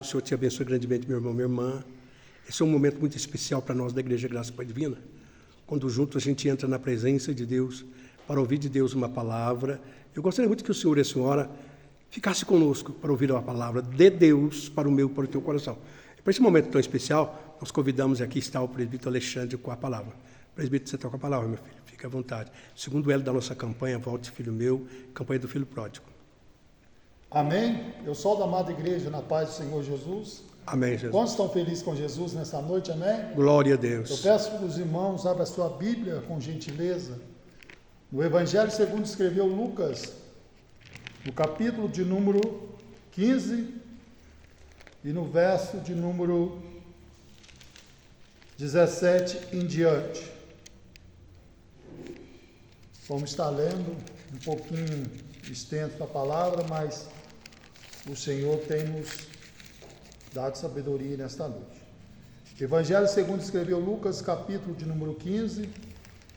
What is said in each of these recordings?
O Senhor te abençoe grandemente, meu irmão, minha irmã. Esse é um momento muito especial para nós da Igreja Graça Pai Divina, quando juntos a gente entra na presença de Deus, para ouvir de Deus uma palavra. Eu gostaria muito que o Senhor e a Senhora ficasse conosco para ouvir uma palavra de Deus para o meu e para o teu coração. Para esse momento tão especial, nós convidamos aqui está o presbítero Alexandre com a palavra. Presbítero, você está com a palavra, meu filho, fique à vontade. Segundo elo da nossa campanha, Volte Filho Meu, campanha do Filho Pródigo. Amém? Eu sou da amada igreja, na paz do Senhor Jesus. Amém, Jesus. Quantos estão felizes com Jesus nessa noite, amém? Glória a Deus. Eu peço para os irmãos, abra a sua Bíblia com gentileza. No Evangelho segundo escreveu Lucas, no capítulo de número 15 e no verso de número 17 em diante. Vamos estar lendo um pouquinho extenso a palavra, mas o Senhor tem nos dado sabedoria nesta noite. Evangelho segundo escreveu Lucas, capítulo de número 15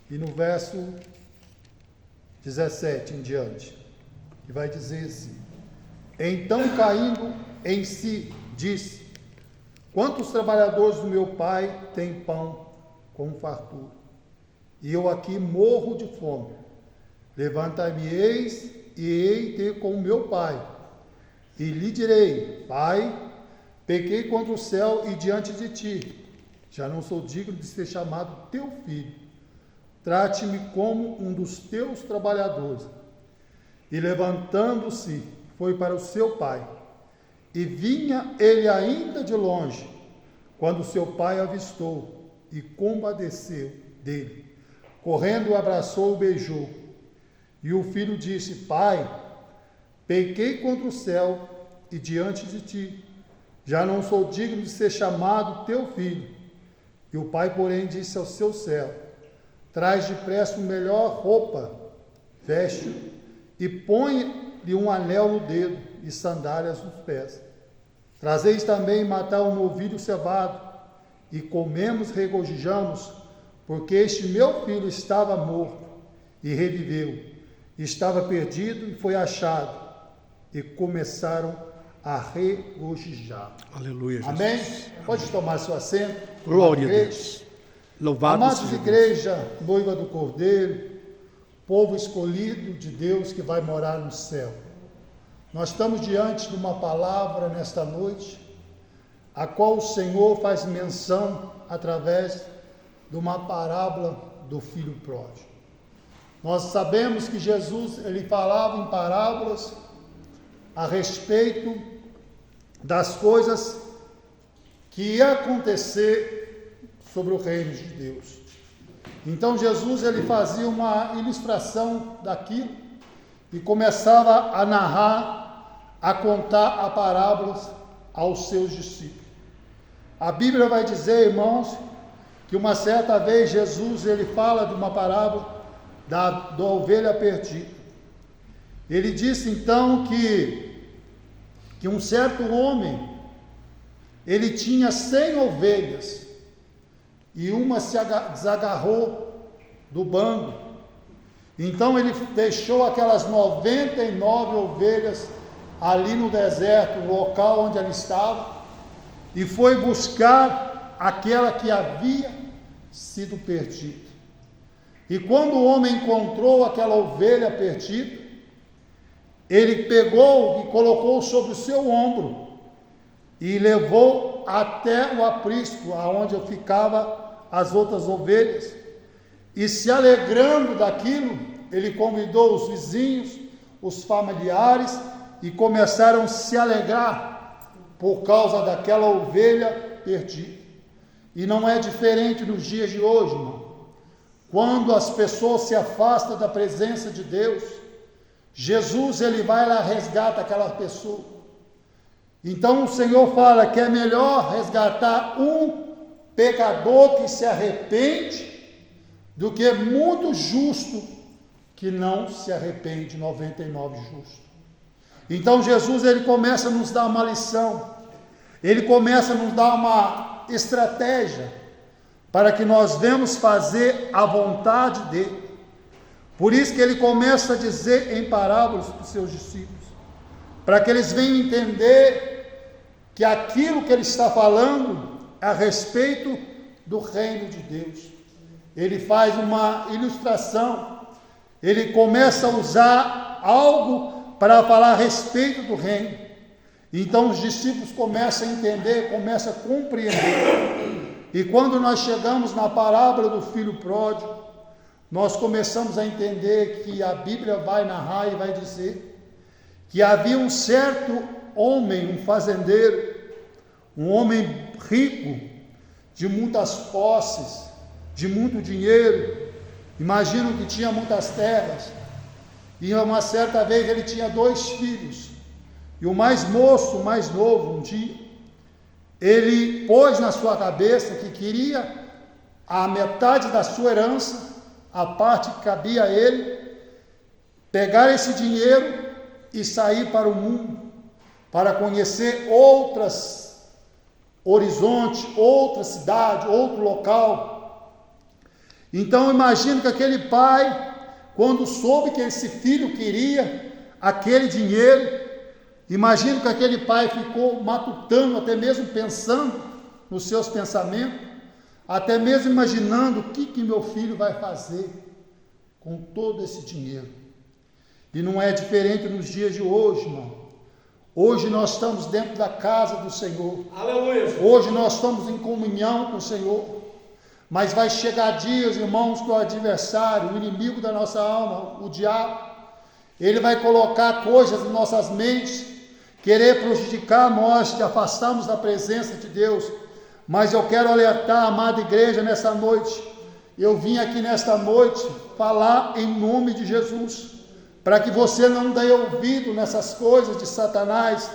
e no verso 17 em diante, que vai dizer assim: Então caindo em si, disse: Quantos trabalhadores do meu pai têm pão com fartura, e eu aqui morro de fome? Levantar-me-eis e hei ter com o meu pai, e lhe direi: Pai, pequei contra o céu e diante de ti, já não sou digno de ser chamado teu filho. Trate-me como um dos teus trabalhadores. E levantando-se, foi para o seu pai. E vinha ele ainda de longe, quando seu pai avistou, e compadeceu dele. Correndo, o abraçou e beijou. E o filho disse: Pai, pequei contra o céu e diante de ti, já não sou digno de ser chamado teu filho. E o pai, porém, disse ao seu servo: Traz depressa melhor roupa, veste-o, e põe-lhe um anel no dedo e sandálias nos pés. Trazeis também matar um novilho cevado, e comemos, regozijamos, porque este meu filho estava morto e reviveu, estava perdido e foi achado, e começaram a regozijar. Aleluia, Jesus. Amém? Pode tomar seu assento. Glória a Deus. Louvado Amados seja de igreja, noiva do Cordeiro, povo escolhido de Deus que vai morar no céu. Nós estamos diante de uma palavra nesta noite, a qual o Senhor faz menção através de uma parábola do filho pródigo. Nós sabemos que Jesus, ele falava em parábolas a respeito das coisas que ia acontecer sobre o reino de Deus. Então Jesus, ele fazia uma ilustração daquilo e começava a narrar, a contar a parábolas aos seus discípulos. A Bíblia vai dizer, irmãos, que uma certa vez Jesus, ele fala de uma parábola da ovelha perdida. Ele disse então que um certo homem, ele tinha 100 ovelhas, e uma se desagarrou do bando. Então ele deixou aquelas 99 ovelhas ali no deserto, no local onde ele estava, e foi buscar aquela que havia sido perdida. E quando o homem encontrou aquela ovelha perdida, ele pegou e colocou sobre o seu ombro e levou até o aprisco, aonde ficava as outras ovelhas, e se alegrando daquilo, ele convidou os vizinhos, os familiares, e começaram a se alegrar por causa daquela ovelha perdida. E não é diferente nos dias de hoje, irmão. Quando as pessoas se afastam da presença de Deus, Jesus, ele vai lá e resgata aquela pessoa. Então o Senhor fala que é melhor resgatar um pecador que se arrepende do que muito justo que não se arrepende, 99 justos. Então Jesus, ele começa a nos dar uma lição, ele começa a nos dar uma estratégia para que nós venhamos fazer a vontade dele. Por isso que ele começa a dizer em parábolas para os seus discípulos, para que eles venham entender que aquilo que ele está falando é a respeito do reino de Deus. Ele faz uma ilustração, ele começa a usar algo para falar a respeito do reino. Então os discípulos começam a entender, começam a compreender. E quando nós chegamos na parábola do filho pródigo, nós começamos a entender que a Bíblia vai narrar e vai dizer que havia um certo homem, um fazendeiro, um homem rico, de muitas posses, de muito dinheiro. Imagino que tinha muitas terras. E uma certa vez ele tinha 2 filhos. E o mais moço, o mais novo, um dia, ele pôs na sua cabeça que queria a metade da sua herança, a parte que cabia a ele, pegar esse dinheiro e sair para o mundo, para conhecer outros horizontes, outra cidade, outro local. Então imagino que aquele pai, quando soube que esse filho queria aquele dinheiro, imagino que aquele pai ficou matutando, até mesmo pensando nos seus pensamentos, até mesmo imaginando o que meu filho vai fazer com todo esse dinheiro. E não é diferente nos dias de hoje, irmão. Hoje nós estamos dentro da casa do Senhor. Aleluia. Hoje nós estamos em comunhão com o Senhor. Mas vai chegar dias, irmãos, que o adversário, o inimigo da nossa alma, o diabo, ele vai colocar coisas em nossas mentes, querer prejudicar nós, de afastarmos da presença de Deus. Mas eu quero alertar a amada igreja nessa noite. Eu vim aqui nesta noite falar em nome de Jesus, para que você não dê ouvido nessas coisas de Satanás,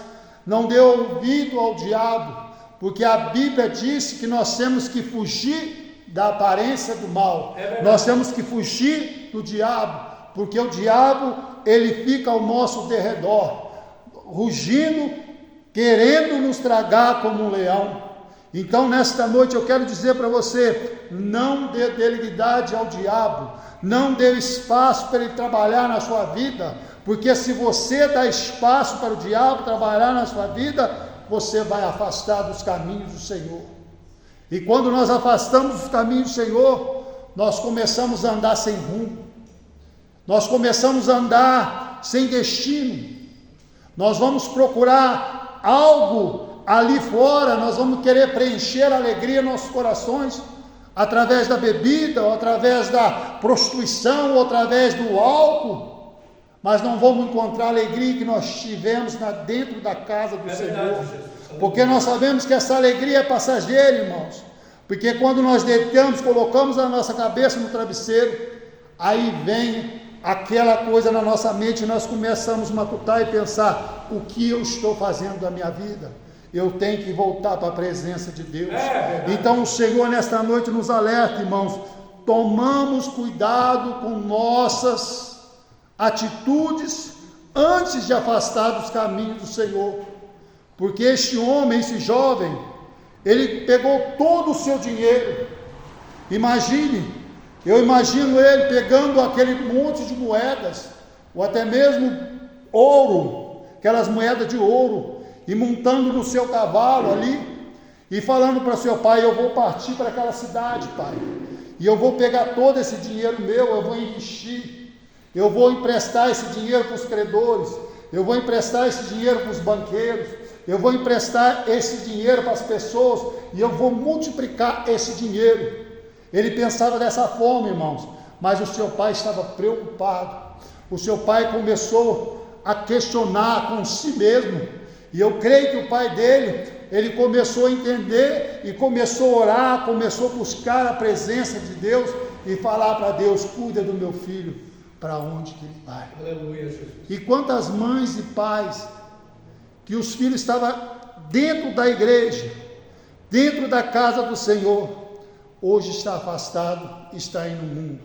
não dê ouvido ao diabo, porque a Bíblia diz que nós temos que fugir da aparência do mal, nós temos que fugir do diabo, porque o diabo, ele fica ao nosso derredor, rugindo, querendo nos tragar como um leão. Então nesta noite eu quero dizer para você, não dê debilidade ao diabo, não dê espaço para ele trabalhar na sua vida, porque se você dá espaço para o diabo trabalhar na sua vida, você vai afastar dos caminhos do Senhor. E quando nós afastamos dos caminhos do Senhor, nós começamos a andar sem rumo, nós começamos a andar sem destino, nós vamos procurar algo ali fora, nós vamos querer preencher a alegria em nossos corações, através da bebida, ou através da prostituição, ou através do álcool, mas não vamos encontrar a alegria que nós tivemos dentro da casa do Senhor, porque nós sabemos que essa alegria é passageira, irmãos, porque quando nós deitamos, colocamos a nossa cabeça no travesseiro, aí vem aquela coisa na nossa mente, e nós começamos a matutar e pensar, o que eu estou fazendo da minha vida? Eu tenho que voltar para a presença de Deus. Então o Senhor nesta noite nos alerta, irmãos, tomamos cuidado com nossas atitudes antes de afastar dos caminhos do Senhor, porque este homem, esse jovem, ele pegou todo o seu dinheiro. Eu imagino ele pegando aquele monte de moedas, ou até mesmo ouro, aquelas moedas de ouro, e montando no seu cavalo ali, e falando para seu pai, eu vou partir para aquela cidade, pai, e eu vou pegar todo esse dinheiro meu, eu vou investir, eu vou emprestar esse dinheiro para os credores, eu vou emprestar esse dinheiro para os banqueiros, eu vou emprestar esse dinheiro para as pessoas, e eu vou multiplicar esse dinheiro. Ele pensava dessa forma, irmãos, mas o seu pai estava preocupado, o seu pai começou a questionar com si mesmo, e eu creio que o pai dele, ele começou a entender, e começou a orar, começou a buscar a presença de Deus, e falar para Deus, cuida do meu filho, para onde que ele vai. Aleluia, Jesus. E quantas mães e pais, que os filhos estavam dentro da igreja, dentro da casa do Senhor, hoje está afastado, está aí no mundo,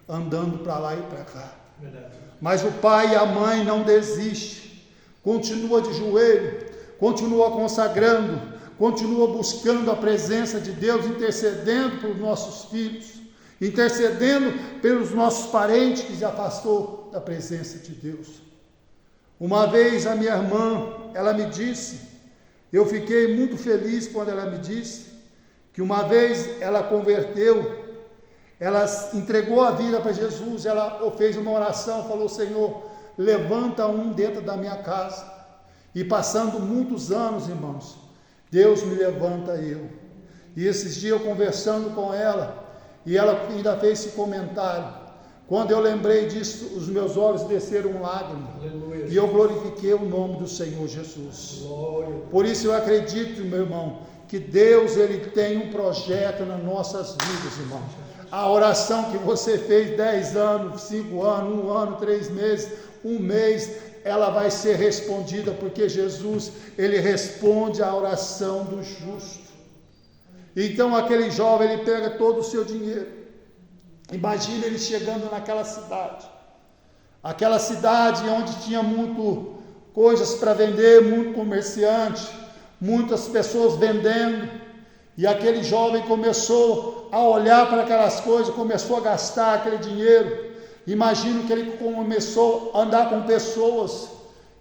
andando para lá e para cá. Verdade. Mas o pai e a mãe não desistem, continua de joelho, continua consagrando, continua buscando a presença de Deus, intercedendo pelos nossos filhos, intercedendo pelos nossos parentes que se afastou da presença de Deus. Uma vez a minha irmã, ela me disse Eu fiquei muito feliz quando ela me disse que uma vez ela converteu, ela entregou a vida para Jesus, ela fez uma oração, falou: Senhor, levanta um dentro da minha casa. E passando muitos anos, irmãos, Deus me levanta eu. E esses dias eu conversando com ela, e ela ainda fez esse comentário. Quando eu lembrei disso, os meus olhos desceram lágrimas. Aleluia. E eu glorifiquei o nome do Senhor Jesus. Glória. Por isso eu acredito, meu irmão, que Deus, Ele tem um projeto nas nossas vidas, irmão. A oração que você fez 10 anos, 5 anos, 1 ano, 3 meses, 1 mês, ela vai ser respondida, porque Jesus, Ele responde à oração do justo. Então aquele jovem, ele pega todo o seu dinheiro. Imagina ele chegando naquela cidade. Aquela cidade onde tinha muito coisas para vender, muito comerciante, muitas pessoas vendendo. E aquele jovem começou a olhar para aquelas coisas, começou a gastar aquele dinheiro. Imagino que ele começou a andar com pessoas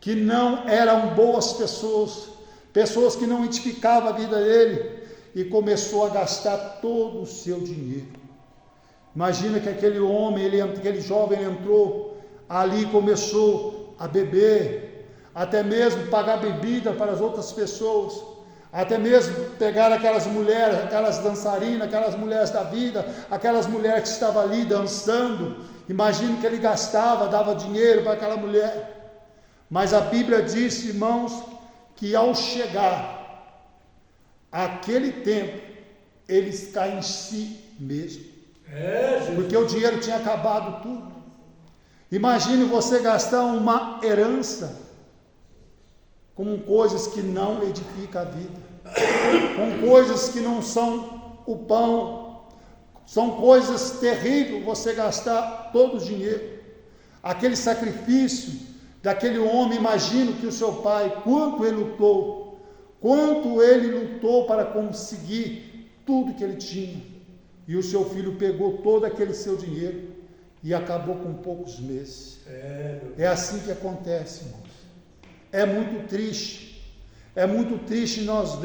que não eram boas pessoas, pessoas que não edificavam a vida dele, e começou a gastar todo o seu dinheiro. Imagina que aquele homem, aquele jovem entrou ali e começou a beber, até mesmo pagar bebida para as outras pessoas, até mesmo pegar aquelas mulheres, aquelas dançarinas, aquelas mulheres da vida, aquelas mulheres que estavam ali dançando. Imagina que ele gastava, dava dinheiro para aquela mulher. Mas a Bíblia diz, irmãos, que ao chegar aquele tempo, ele cai em si mesmo. Porque o dinheiro tinha acabado tudo. Imagine você gastar uma herança com coisas que não edificam a vida, com coisas que não são o pão, são coisas terríveis. Você gastar todo o dinheiro, aquele sacrifício daquele homem. Imagino que o seu pai, quanto ele lutou para conseguir tudo que ele tinha. E o seu filho pegou todo aquele seu dinheiro e acabou com poucos meses. É assim que acontece, irmãos. É muito triste. É muito triste. Nós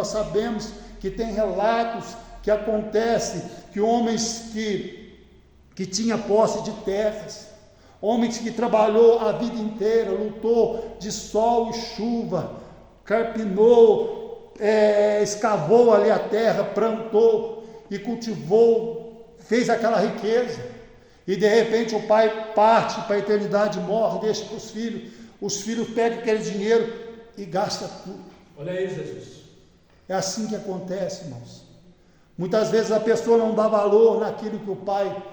sabemos que tem relatos que acontecem, que homens que tinham posse de terras, homens que trabalhou a vida inteira, lutou de sol e chuva, carpinou, escavou ali a terra, plantou e cultivou, fez aquela riqueza, e de repente o pai parte para a eternidade, morre, deixa para os filhos pegam aquele dinheiro e gastam tudo. Olha aí, Jesus. É assim que acontece, irmãos. Muitas vezes a pessoa não dá valor naquilo que o pai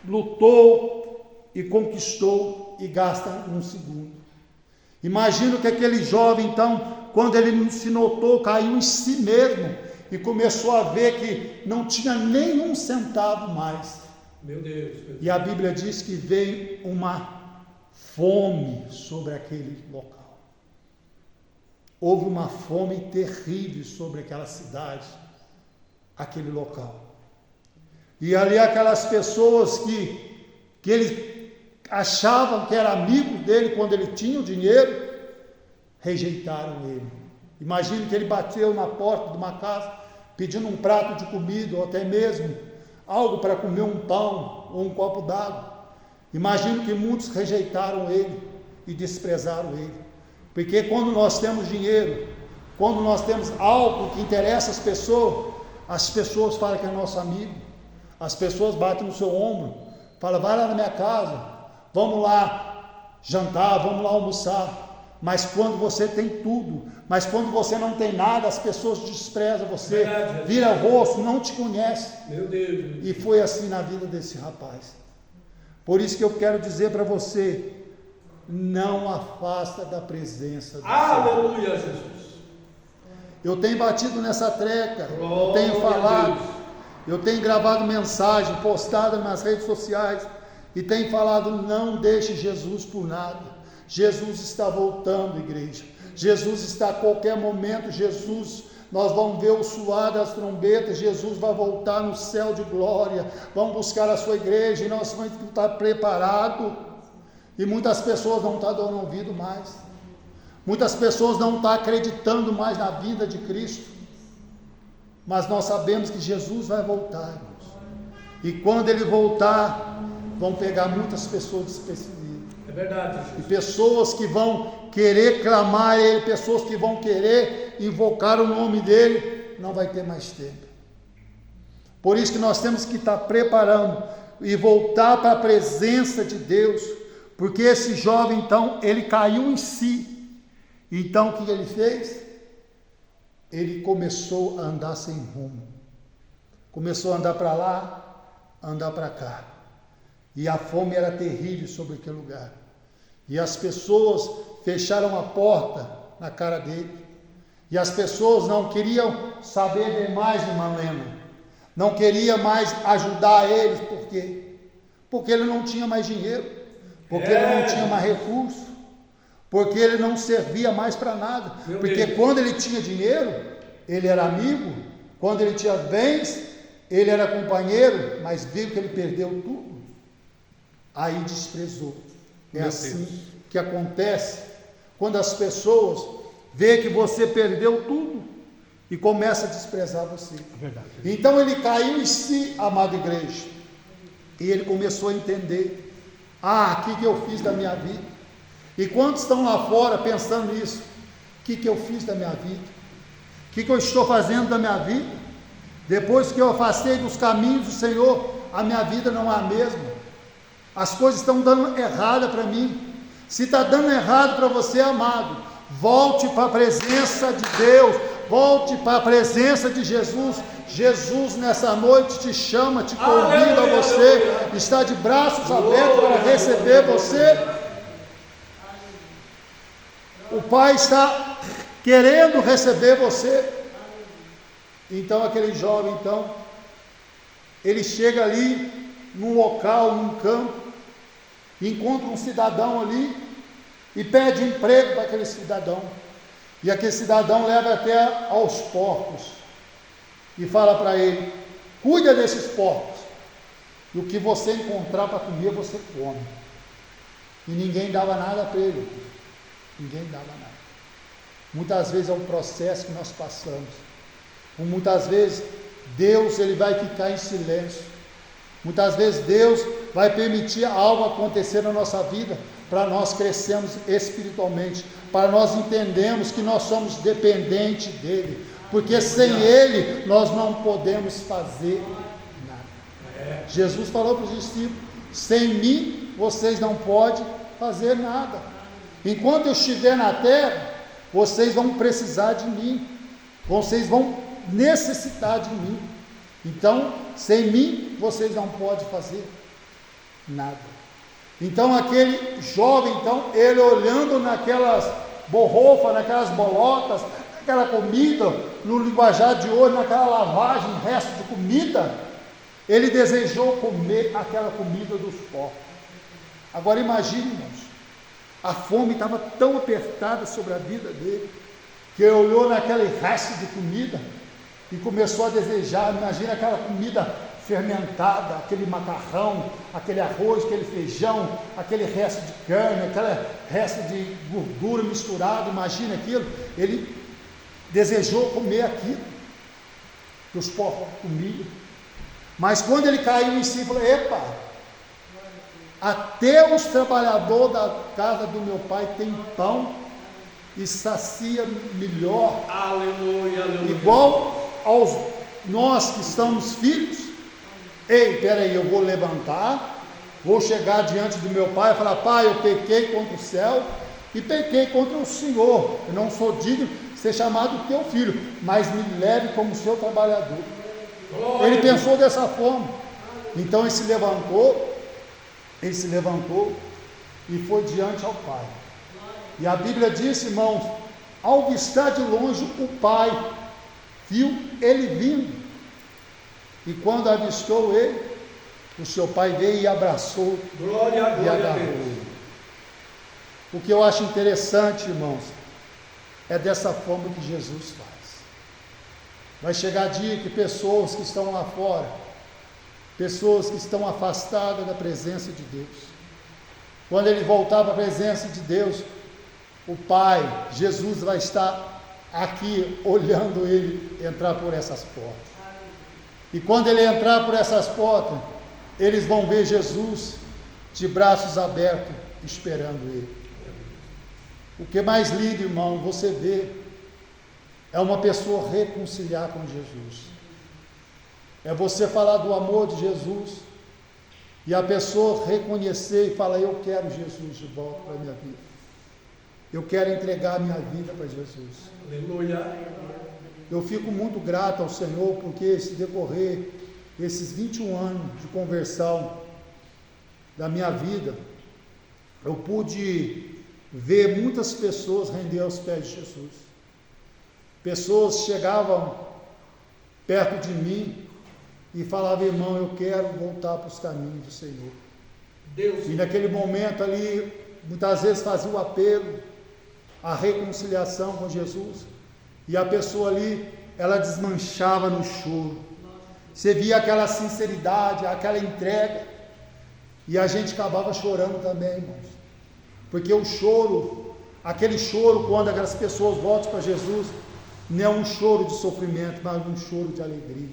lutou e conquistou e gasta num segundo. Imagino que aquele jovem, então, quando ele se notou, caiu em si mesmo, e começou a ver que não tinha nenhum centavo mais. Meu Deus. E a Bíblia diz que veio uma fome sobre aquele local. Houve uma fome terrível sobre aquela cidade, aquele local. E ali aquelas pessoas que ele achavam que era amigo dele quando ele tinha o dinheiro, rejeitaram ele. Imagine que ele bateu na porta de uma casa, pedindo um prato de comida, ou até mesmo algo para comer, um pão ou um copo d'água. Imagino que muitos rejeitaram ele e desprezaram ele. Porque quando nós temos dinheiro, quando nós temos algo que interessa as pessoas falam que é nosso amigo, as pessoas batem no seu ombro, falam: vai lá na minha casa, vamos lá jantar, vamos lá almoçar. Mas quando você tem tudo, mas quando você não tem nada, as pessoas desprezam você, vira o rosto, não te conhece. Meu Deus. E foi assim na vida desse rapaz. Por isso que eu quero dizer para você: não afasta da presença do Senhor. Aleluia, Jesus. Eu tenho batido nessa treca, eu tenho falado, eu tenho gravado mensagem, postado nas redes sociais, e tenho falado: não deixe Jesus por nada. Jesus está voltando, igreja. Jesus está a qualquer momento. Jesus, nós vamos ver o soar das trombetas. Jesus vai voltar no céu de glória. Vamos buscar a sua igreja e nós vamos estar preparados. E muitas pessoas não estão dando ouvido mais. Muitas pessoas não estão acreditando mais na vinda de Cristo, mas nós sabemos que Jesus vai voltar, irmãos. E quando Ele voltar, vão pegar muitas pessoas desprevenidas. É verdade, Jesus. E pessoas que vão querer clamar a Ele, pessoas que vão querer invocar o nome dEle, não vai ter mais tempo. Por isso que nós temos que estar preparando e voltar para a presença de Deus, porque esse jovem, então, ele caiu em si. Então, o que ele fez? Ele começou a andar sem rumo. Começou a andar para lá, andar para cá. E a fome era terrível sobre aquele lugar. E as pessoas fecharam a porta na cara dele. E as pessoas não queriam saber de mais de Malena. Não queria mais ajudar eles. Por quê? Porque ele não tinha mais dinheiro. Porque ele não tinha mais recurso. Porque ele não servia mais para nada. Porque quando ele tinha dinheiro, ele era amigo. Quando ele tinha bens, ele era companheiro. Mas viu que ele perdeu tudo. Aí desprezou. É assim que acontece quando as pessoas veem que você perdeu tudo e começa a desprezar você. É verdade. Então ele caiu em si, amada igreja, e ele começou a entender: o que eu fiz da minha vida? E quantos estão lá fora pensando nisso? O que eu fiz da minha vida? O que eu estou fazendo da minha vida? Depois que eu afastei dos caminhos do Senhor, a minha vida não é a mesma. As coisas estão dando errada para mim. Se está dando errado para você, amado, volte para a presença de Deus, volte para a presença de Jesus. Jesus nessa noite te chama, te convida a você, está de braços abertos para receber você. O Pai está querendo receber você. Então aquele jovem, então, ele chega ali num local, num campo, encontra um cidadão ali e pede emprego para aquele cidadão. E aquele cidadão leva até aos porcos e fala para ele: cuida desses porcos, e o que você encontrar para comer, você come. E ninguém dava nada para ele. Ninguém dava nada. Muitas vezes é um processo que nós passamos. Muitas vezes Deus ele vai ficar em silêncio. Muitas vezes Deus vai permitir algo acontecer na nossa vida para nós crescermos espiritualmente, para nós entendermos que nós somos dependentes dEle, porque sem Ele nós não podemos fazer nada. Jesus falou para os discípulos: sem mim vocês não podem fazer nada. Enquanto eu estiver na terra, vocês vão precisar de mim, vocês vão necessitar de mim. Então, sem mim, vocês não podem fazer nada. Então, aquele jovem, então, ele olhando naquelas borrofas, naquelas bolotas, naquela comida, no linguajar de hoje, naquela lavagem, resto de comida, ele desejou comer aquela comida dos porcos. Agora, imagine, irmãos, a fome estava tão apertada sobre a vida dele, que ele olhou naquele resto de comida e começou a desejar. Imagina aquela comida fermentada, aquele macarrão, aquele arroz, aquele feijão, aquele resto de carne, aquele resto de gordura misturado. Imagina aquilo. Ele desejou comer aquilo que os porcos comiam. Mas quando ele caiu em si, falou: epa, até os trabalhadores da casa do meu pai têm pão e sacia melhor. Aleluia, aleluia. Igual aos nós que estamos filhos. Ei, peraí, eu vou levantar, vou chegar diante do meu pai e falar: pai, eu pequei contra o céu e pequei contra o Senhor, eu não sou digno de ser chamado teu filho, mas me leve como seu trabalhador. Ele pensou dessa forma. Então ele se levantou e foi diante ao pai. E a Bíblia diz, irmãos, ao estar de longe, o pai viu ele vindo. E quando avistou ele, o seu pai veio e abraçou e agarrou. O que eu acho interessante, irmãos, é dessa forma que Jesus faz. Vai chegar dia que pessoas que estão lá fora, pessoas que estão afastadas da presença de Deus, quando ele voltar para a presença de Deus, o Pai, Jesus vai estar aqui olhando ele entrar por essas portas. E quando ele entrar por essas portas, eles vão ver Jesus de braços abertos, esperando ele. O que é mais lindo, irmão, você vê, é uma pessoa reconciliar com Jesus. É você falar do amor de Jesus, e a pessoa reconhecer e falar: eu quero Jesus de volta para a minha vida. Eu quero entregar a minha vida para Jesus. Aleluia. Eu fico muito grato ao Senhor, porque esse decorrer, esses 21 anos de conversão da minha vida, eu pude ver muitas pessoas render aos pés de Jesus. Pessoas chegavam perto de mim e falavam: irmão, eu quero voltar para os caminhos do Senhor. E naquele momento ali, muitas vezes fazia o apelo, a reconciliação com Jesus, e a pessoa ali, ela desmanchava no choro. Você via aquela sinceridade, aquela entrega, e a gente acabava chorando também, irmãos, porque o choro, aquele choro quando aquelas pessoas voltam para Jesus, não é um choro de sofrimento, mas um choro de alegria,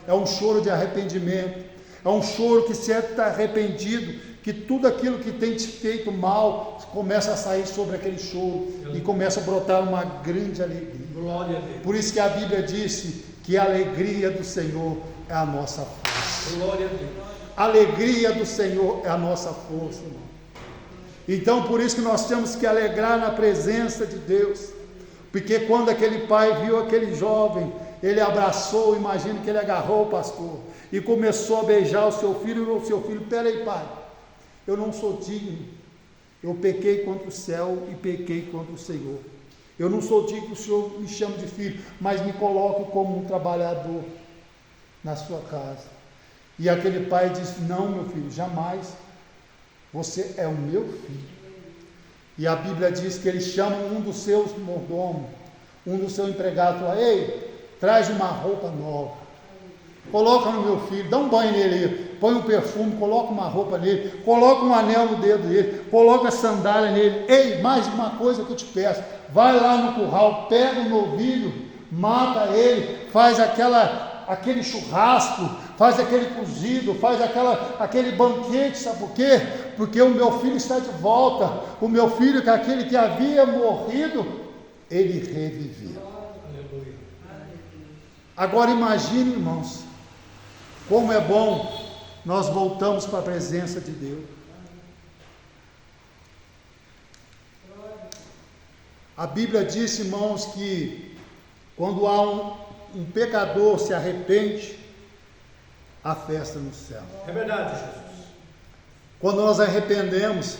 é um choro de arrependimento, é um choro que você está arrependido, que tudo aquilo que tem te feito mal começa a sair sobre aquele choro e começa a brotar uma grande alegria. Glória a Deus. Por isso que a Bíblia disse que a alegria do Senhor é a nossa força. Glória a Deus. A alegria do Senhor é a nossa força, irmão. Então, por isso que nós temos que alegrar na presença de Deus, porque quando aquele pai viu aquele jovem, ele abraçou, imagina que ele agarrou o pastor e começou a beijar o seu filho, e o seu filho: peraí, pai, eu não sou digno, eu pequei contra o céu e pequei contra o Senhor, eu não sou digno que o Senhor me chame de filho, mas me coloque como um trabalhador na sua casa. E aquele pai disse: não, meu filho, jamais, você é o meu filho. E a Bíblia diz que ele chama um dos seus mordomos, um dos seus empregados, fala: ei, traz uma roupa nova, coloca no meu filho, dá um banho nele, põe um perfume, coloca uma roupa nele, coloca um anel no dedo dele, coloca sandália nele. Ei, mais uma coisa que eu te peço: vai lá no curral, pega um novilho, mata ele, faz aquele churrasco, faz aquele cozido, faz aquele banquete. Sabe por quê? Porque o meu filho está de volta. O meu filho, que aquele que havia morrido, ele reviveu. Agora imagine, irmãos, como é bom nós voltamos para a presença de Deus. A Bíblia diz, irmãos, que quando há um pecador se arrepende, há festa no céu. É verdade, Jesus. Quando nós arrependemos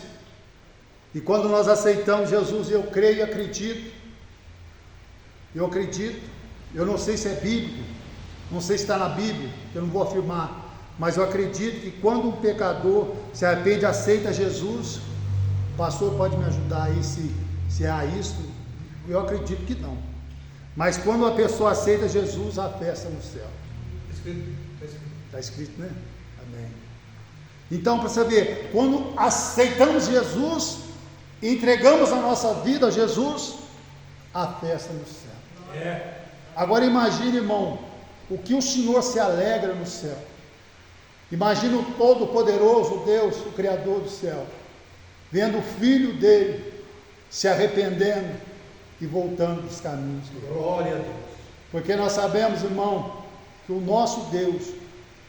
e quando nós aceitamos Jesus, eu creio e acredito. Eu acredito. Eu não sei se é bíblico, não sei se está na Bíblia, eu não vou afirmar, mas eu acredito que quando um pecador se arrepende e aceita Jesus, o pastor pode me ajudar aí se há isso. Eu acredito que não. Mas quando a pessoa aceita Jesus, há festa no céu. Está escrito, né? Amém. Então, para saber, quando aceitamos Jesus, entregamos a nossa vida a Jesus, há festa no céu. Agora imagine, irmão, o que o Senhor se alegra no céu. Imagine o Todo-Poderoso Deus, o Criador do céu, vendo o Filho dele se arrependendo e voltando dos caminhos dele. Glória a Deus. Porque nós sabemos, irmão, que o nosso Deus,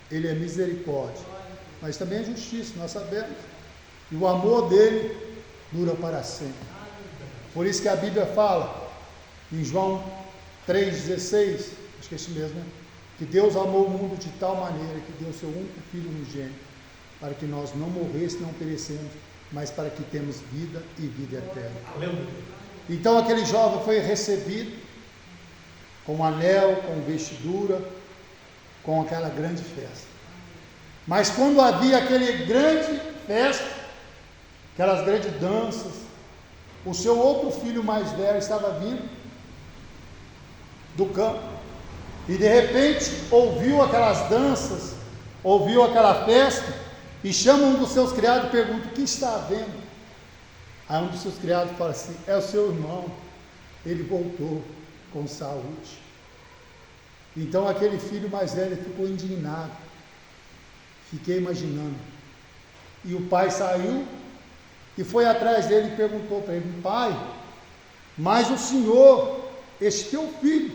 ele é misericórdia, mas também é justiça, nós sabemos. E o amor dele dura para sempre. Por isso que a Bíblia fala, em João 3,16, acho que é isso mesmo, né? Que Deus amou o mundo de tal maneira que deu seu único Filho unigênito, para que nós não morrêssemos, não perecemos, mas para que temos vida e vida eterna. Aleluia. Então aquele jovem foi recebido com anel, com vestidura, com aquela grande festa. Mas quando havia aquele grande festa, aquelas grandes danças, o seu outro filho mais velho estava vindo do campo, e de repente ouviu aquelas danças, ouviu aquela festa, e chama um dos seus criados e pergunta: o que está havendo? Aí um dos seus criados fala assim: é o seu irmão, ele voltou com saúde. Então aquele filho mais velho ficou indignado. Fiquei imaginando. E o pai saiu e foi atrás dele e perguntou para ele: pai, mas o senhor, este teu filho,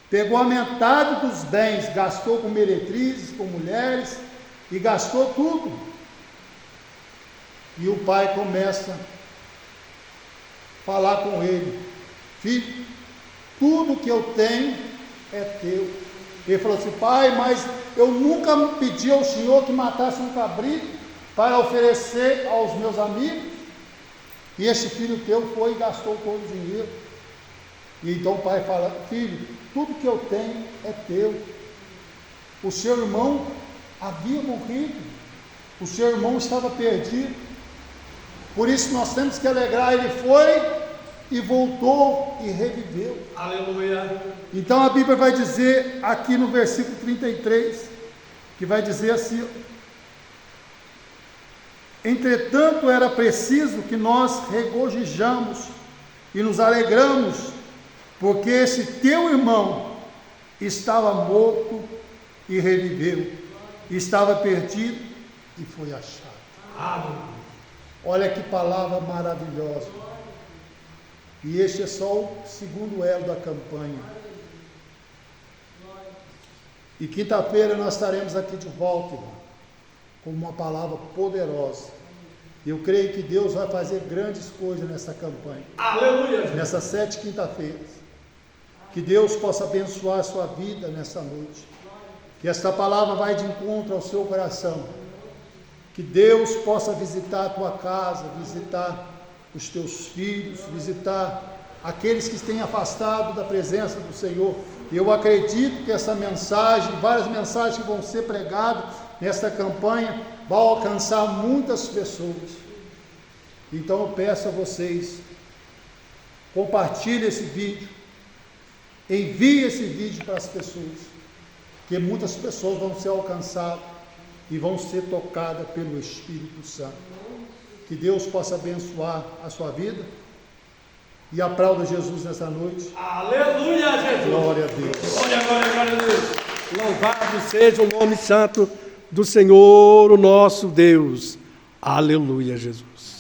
pegou a metade dos bens, gastou com meretrizes, com mulheres, e gastou tudo. E o pai começa a falar com ele: filho, tudo que eu tenho é teu. Ele falou assim: pai, mas eu nunca pedi ao senhor que matasse um cabrito para oferecer aos meus amigos. E esse filho teu foi e gastou todo o dinheiro. E então o pai fala: filho, tudo que eu tenho é teu. O seu irmão havia morrido, o seu irmão estava perdido, por isso nós temos que alegrar. Ele foi e voltou e reviveu. Aleluia. Então a Bíblia vai dizer aqui no versículo 33, que vai dizer assim: entretanto era preciso que nós regozijamos e nos alegramos, porque esse teu irmão estava morto e reviveu, estava perdido e foi achado. Aleluia. Olha que palavra maravilhosa. E este é só o segundo elo da campanha. E quinta-feira nós estaremos aqui de volta, irmão, com uma palavra poderosa. Eu creio que Deus vai fazer grandes coisas nessa campanha. Aleluia. Nessas 7 quinta-feiras. Que Deus possa abençoar a sua vida nessa noite. Que esta palavra vai de encontro ao seu coração. Que Deus possa visitar a tua casa, visitar os teus filhos, visitar aqueles que têm afastado da presença do Senhor. Eu acredito que essa mensagem, várias mensagens que vão ser pregadas nesta campanha, vão alcançar muitas pessoas. Então eu peço a vocês, compartilhe esse vídeo, envie esse vídeo para as pessoas, que muitas pessoas vão ser alcançadas e vão ser tocadas pelo Espírito Santo. Que Deus possa abençoar a sua vida e aplauda Jesus nessa noite. Aleluia, Jesus. Glória a Deus. Glória, glória, glória a Deus. Louvado seja o nome santo do Senhor, o nosso Deus. Aleluia, Jesus.